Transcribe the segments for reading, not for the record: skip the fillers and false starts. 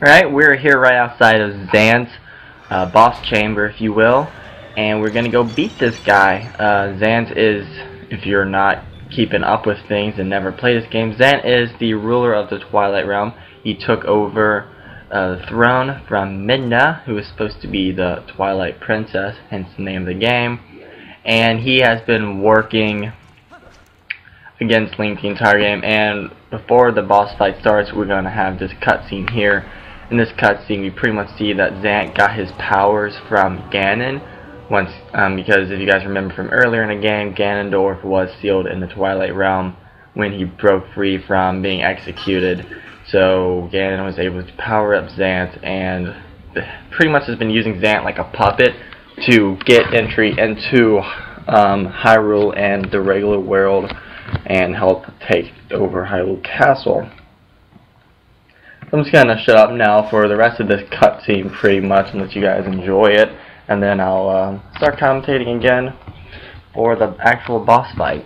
Alright, we're here right outside of Zant's boss chamber, if you will, and we're gonna go beat this guy. Zant is, if you're not keeping up with things and never played this game, Zant is the ruler of the Twilight Realm. He took over the throne from Midna, who was supposed to be the Twilight Princess, hence the name of the game, and he has been working against Link the entire game. And before the boss fight starts, we're gonna have this cutscene here. In this cutscene, we pretty much see that Zant got his powers from Ganon. Because if you guys remember from earlier in the game, Ganondorf was sealed in the Twilight Realm when he broke free from being executed. So Ganon was able to power up Zant, and pretty much has been using Zant like a puppet to get entry into Hyrule and the regular world and help take over Hyrule Castle. I'm just gonna shut up now for the rest of this cutscene pretty much and let you guys enjoy it, and then I'll start commentating again for the actual boss fight.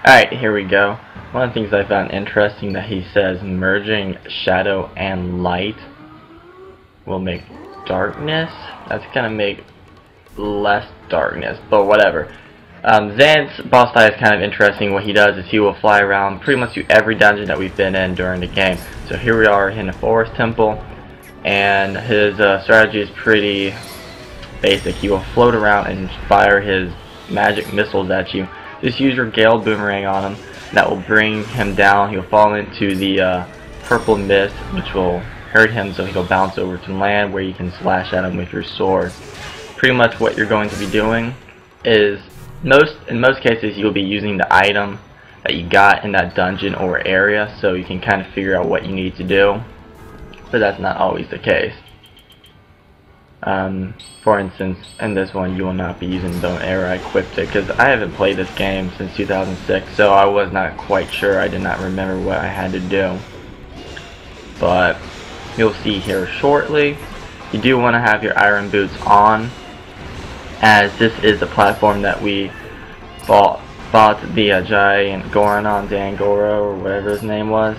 Alright, here we go. One of the things I found interesting that he says merging shadow and light will make darkness. That's gonna make less darkness, but whatever. Zant's boss fight is kind of interesting. What he does is he will fly around pretty much to every dungeon that we've been in during the game. So here we are in the Forest Temple, and his strategy is pretty basic. He will float around and fire his magic missiles at you. Just use your Gale Boomerang on him. That will bring him down. He'll fall into the purple mist, which will hurt him, so he'll bounce over to land where you can slash at him with your sword. Pretty much what you're going to be doing is, in most cases, you'll be using the item that you got in that dungeon or area, so you can kind of figure out what you need to do, but that's not always the case. For instance, in this one, you will not be using the arrow I equipped it, because I haven't played this game since 2006, so I was not quite sure. I did not remember what I had to do. But you'll see here shortly. You do want to have your iron boots on, as this is the platform that we fought fought the giant Goron on Dangoro, or whatever his name was,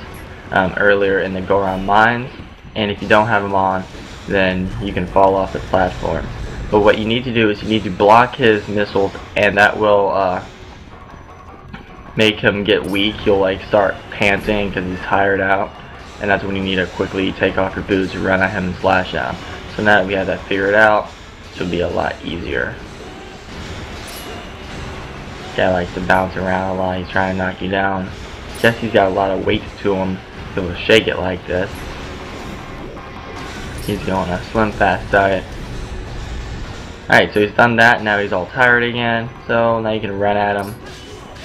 earlier in the Goron mines. And if you don't have him on, then you can fall off the platform. But what you need to do is you need to block his missiles, and that will make him get weak. He'll like start panting because he's tired out, and that's when you need to quickly take off your boots, run at him, and slash at him. So now that we have that figured out, this will be a lot easier. Guy likes to bounce around a lot. He's trying to knock you down. Guess he's got a lot of weight to him to be able to shake it like this. He's going a slim fast diet. Alright, so he's done that. Now he's all tired again. So now you can run at him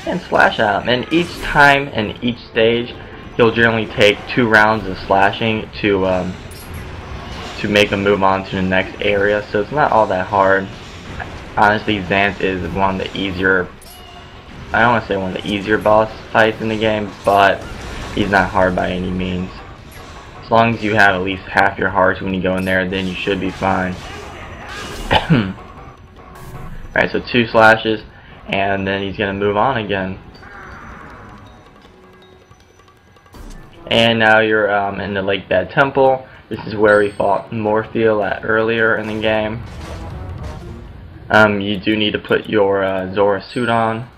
and slash at him. And each time and each stage, he'll generally take 2 rounds of slashing to make him move on to the next area. So it's not all that hard. Honestly, Zant is one of the easier, I don't want to say one of the easier boss fights in the game, but he's not hard by any means. As long as you have at least half your hearts when you go in there, then you should be fine. Alright, so 2 slashes, and then he's going to move on again. And now you're in the Lakebed Temple. This is where we fought Morpheal at earlier in the game. You do need to put your Zora suit on,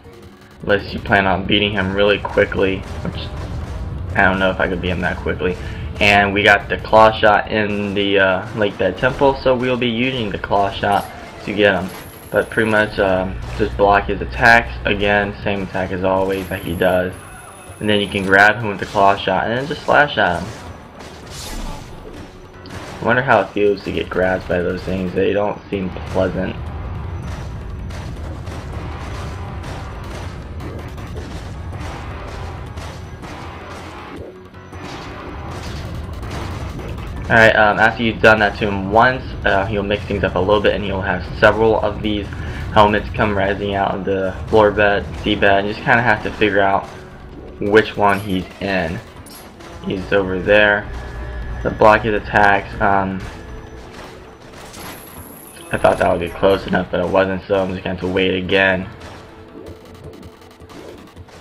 unless you plan on beating him really quickly, which I don't know if I could beat him that quickly. And we got the claw shot in the Lakebed Temple, so we'll be using the claw shot to get him. But pretty much just block his attacks, again, same attack as always that he does. And then you can grab him with the claw shot and then just slash at him. I wonder how it feels to get grabbed by those things. They don't seem pleasant. Alright, after you've done that to him once, he'll mix things up a little bit, and he'll have several of these helmets come rising out of the floor bed, seabed. You just kind of have to figure out which one he's in. He's over there. The Blockade Attacks, I thought that would be close enough, but it wasn't, so I'm just going to have to wait again.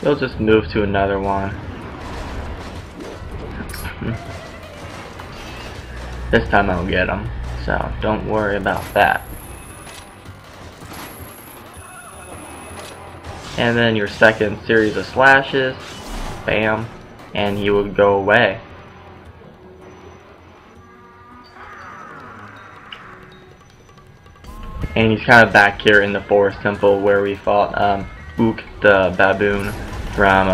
He'll just move to another one. This time I'll get him, so don't worry about that. And then your second series of slashes, bam, and he will go away. And he's kind of back here in the Forest Temple where we fought Ook the baboon from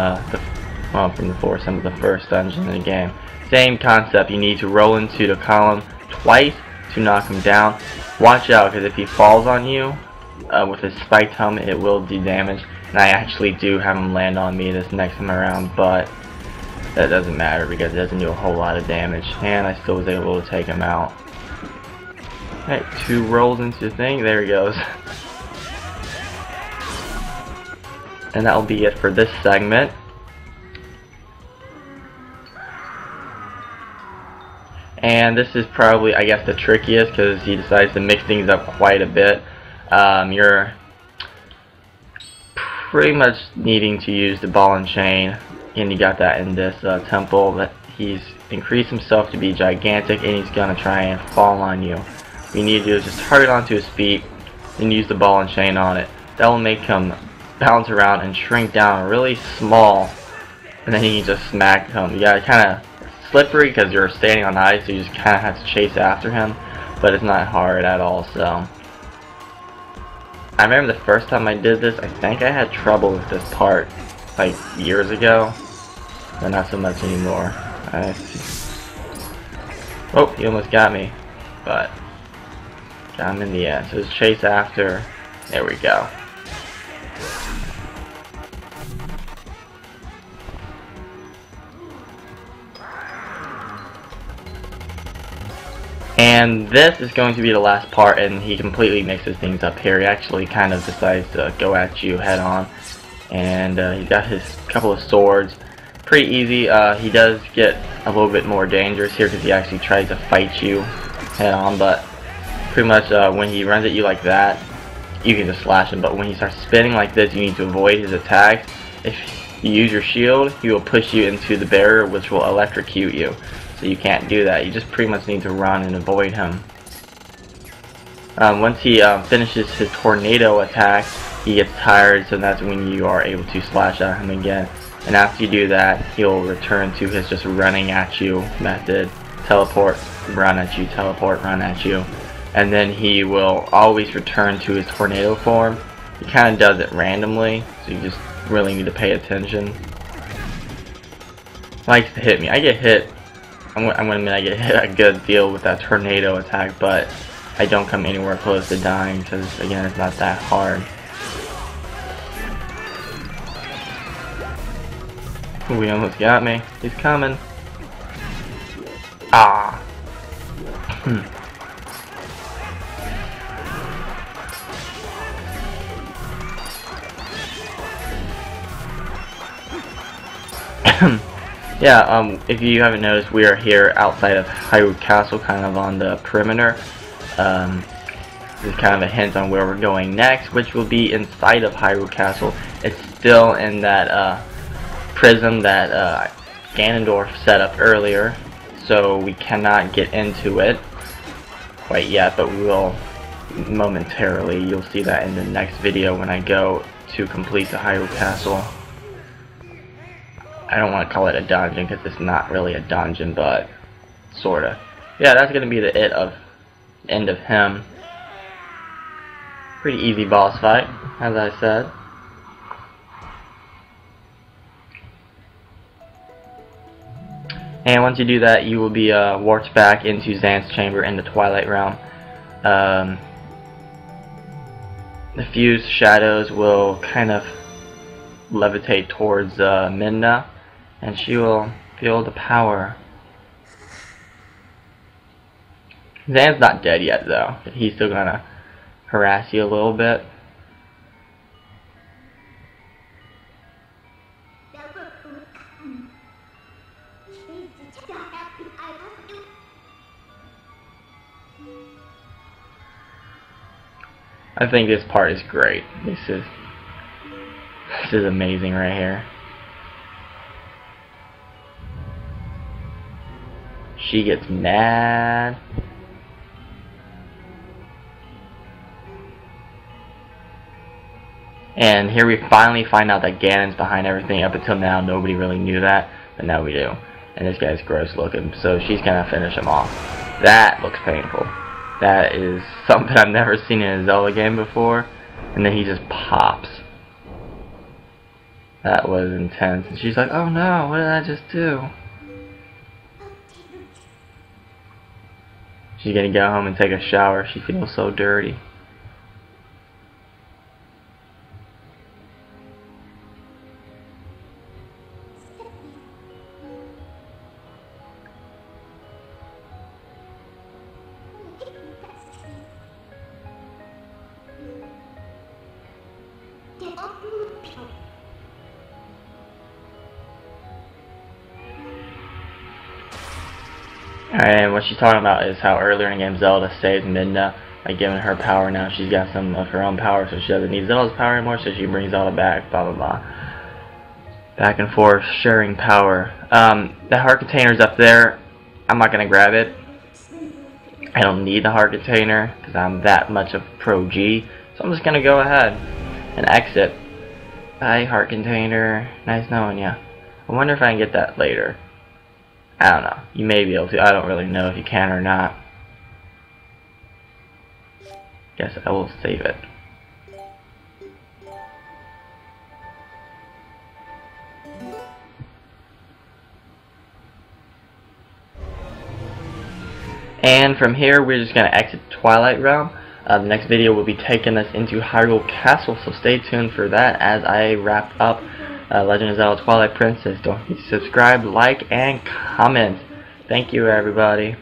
the Forest Temple, the first dungeon in the game. Same concept, you need to roll into the column twice to knock him down. Watch out, because if he falls on you with his spiked helmet, it will do damage. And I actually do have him land on me this next time around, but that doesn't matter because it doesn't do a whole lot of damage. And I still was able to take him out. Alright, 2 rolls into the thing, there he goes. And that will be it for this segment. And this is probably, I guess, the trickiest because he decides to mix things up quite a bit. You're pretty much needing to use the ball and chain, and you got that in this temple. But he's increased himself to be gigantic, and he's gonna try and fall on you. What you need to do is just target onto his feet, and use the ball and chain on it. That will make him bounce around and shrink down really small, and then you can just smack him. You gotta kind of slippery because you're standing on ice, so you just kind of have to chase after him, but it's not hard at all. So I remember the first time I did this, I think I had trouble with this part like years ago, but not so much anymore. Oh, he almost got me, but got him in the end. So just chase after. There we go. And this is going to be the last part, and he completely mixes things up here. He actually kind of decides to go at you head on, and he's got his couple of swords. Pretty easy. He does get a little bit more dangerous here because he actually tries to fight you head on, but pretty much when he runs at you like that, you can just slash him. But when he starts spinning like this, you need to avoid his attacks. If you use your shield, he will push you into the barrier, which will electrocute you. So you can't do that. You just pretty much need to run and avoid him. Once he finishes his tornado attack, he gets tired, so that's when you are able to slash at him again. And after you do that, he'll return to his just running at you method. Teleport, run at you, teleport, run at you. And then he will always return to his tornado form. He kind of does it randomly, so you just really need to pay attention. He likes to hit me. I get hit. I'm gonna admit I get hit a good deal with that tornado attack, but I don't come anywhere close to dying because, again, it's not that hard. Ooh, he almost got me. He's coming. Ah. Yeah, if you haven't noticed, we are here outside of Hyrule Castle, kind of on the perimeter. This is kind of a hint on where we're going next, which will be inside of Hyrule Castle. It's still in that prism that Ganondorf set up earlier, so we cannot get into it quite yet, but we will momentarily. You'll see that in the next video when I go to complete the Hyrule Castle. I don't want to call it a dungeon because it's not really a dungeon, but sorta. Yeah, that's gonna be the end of him. Pretty easy boss fight, as I said. And once you do that, you will be warped back into Zant's chamber in the Twilight Realm. The fused shadows will kind of levitate towards Midna, and she will feel the power. Zant's not dead yet, though. He's still gonna harass you a little bit. I think this part is great. This is amazing right here. She gets mad. And here we finally find out that Ganon's behind everything. Up until now, nobody really knew that, but now we do. And this guy's gross looking, so she's gonna finish him off. That looks painful. That is something I've never seen in a Zelda game before. And then he just pops. That was intense. And she's like, oh no, what did I just do? She's gonna go home and take a shower. She feels so dirty. And what she's talking about is how earlier in the game Zelda saved Midna by giving her power. Now she's got some of her own power, so she doesn't need Zelda's power anymore, so she brings Zelda back, blah blah blah. Back and forth, sharing power. The heart container's up there. I'm not going to grab it. I don't need the heart container because I'm that much of pro G, so I'm just going to go ahead and exit. Bye, heart container. Nice knowing ya. I wonder if I can get that later. I don't know. You may be able to. I don't really know if you can or not. Guess I will save it. And from here, we're just going to exit Twilight Realm. The next video will be taking us into Hyrule Castle, so stay tuned for that as I wrap up Legend of Zelda Twilight Princess. Don't forget to subscribe, like, and comment. Thank you, everybody.